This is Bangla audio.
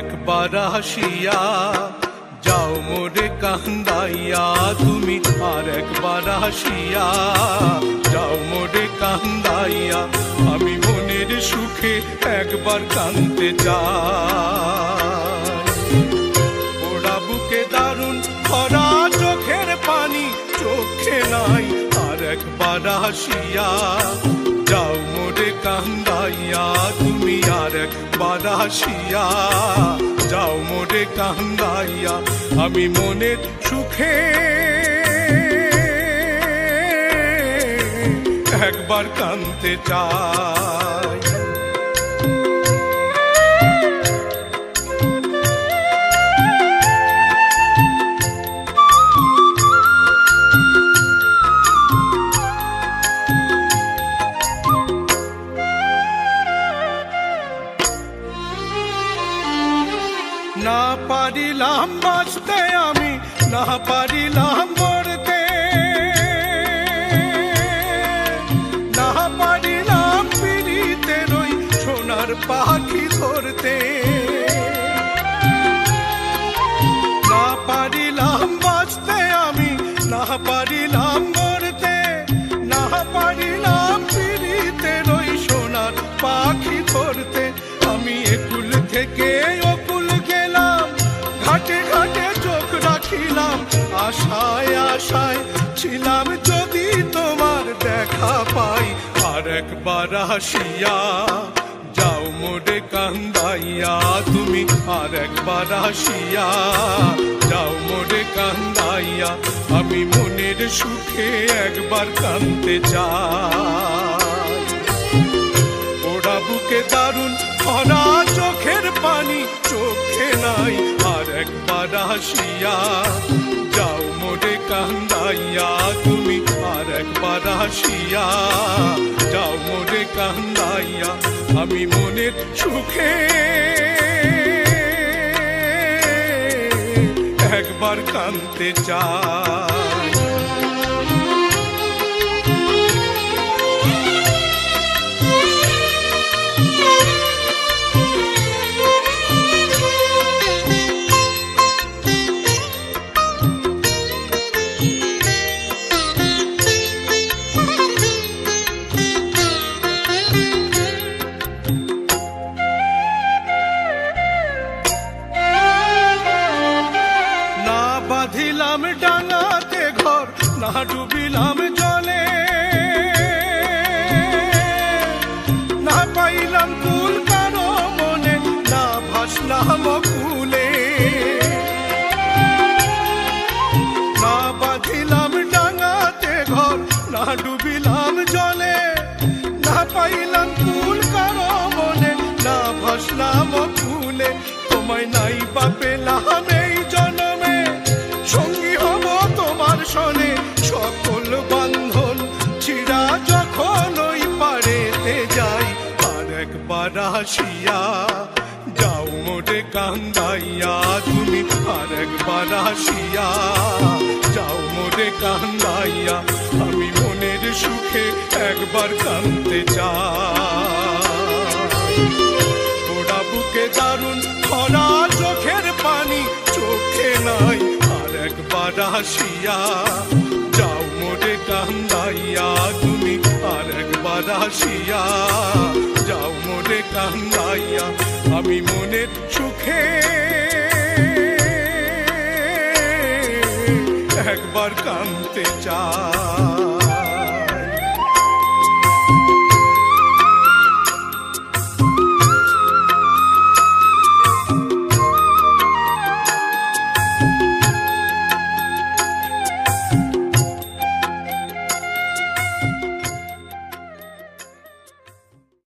একবার হাসিয়া যাও মোরে কান্দাইয়া, তুমি আর একবার হাসিয়া যাও মোরে কান্দাইয়া, আমি মনের সুখে একবার কাঁদতে চাই। পোড়া বুকে দারুণ ভরা চোখের পানি চোখে নাই, আর একবার হাসিয়া যাও মোরে কান্দাইয়া, তুমি আর একবার হাসিয়া যাও মোরে কান্দাইয়া, আমি মনের সুখে একবার কাঁদতে চাই। না পারিলাম বাঁচতে আমি, না পারিলাম মরতে, না পারিলাম পিড়িতে রই সোনার পাখি ধরতে, না পারিলাম বাঁচতে আমি, না পারিলাম মরতে, না পারিলাম পিড়িতে রই সোনার পাখি ধরতে, আমি একুল থেকে অকুল গেলাম, ঘাটে ঘাটে চোখ রাখিলাম, আশায় আশায় ছিলাম যদি তোমার দেখা পাই, আর একবার হাসিয়া যাও মোরে কান্দাইয়া, তুমি আর একবার হাসিয়া যাও মোরে কান্দাইয়া, আমি মনের সুখে একবার কাঁদতে চাই। পোড়া বুকে দারুণ ভরা চোখের পানি চোখে নাই, আর একবার হাসিয়া যাও মোরে কান্দাইয়া, তুমি আর একবার হাসিয়া যাও মোরে কান্দাইয়া, আমি মনের সুখে একবার কাঁদতে চাই। বাঁধিলাম ডাঙাতে ঘর, না ডুবিলাম জলে, না পাইলাম কুল কারো মনে, না ভাসলাম কুলে, না বাঁধিলাম ডাঙাতে ঘর, না ডুবিলাম জলে, না পাইলাম কুল কারো মনে, না ভাসলাম কুলে, তোমায় নাই বা পেলাম এই জন্মে, সঙ্গী হব তোমার সনে, সকল বান্ধন ছিড়া যখন ওই পারেতে যাই, আর একবার হাসিয়া যাও মোরে কান্দাইয়া, তুমি আর একবার হাসিয়া যাও মোরে কান্দাইয়া, আমি মনের সুখে একবার কাঁদতে চাই। পোড়া বুকে দারুণ ভরা চোখের পানি চোখে নাই, আর একবার হাসিয়া যাও মোরে কান্দাইয়া, তুমি আর একবার হাসিয়া যাও মোরে কান্দাইয়া, আমি মনের সুখে একবার কাঁদতে চাই।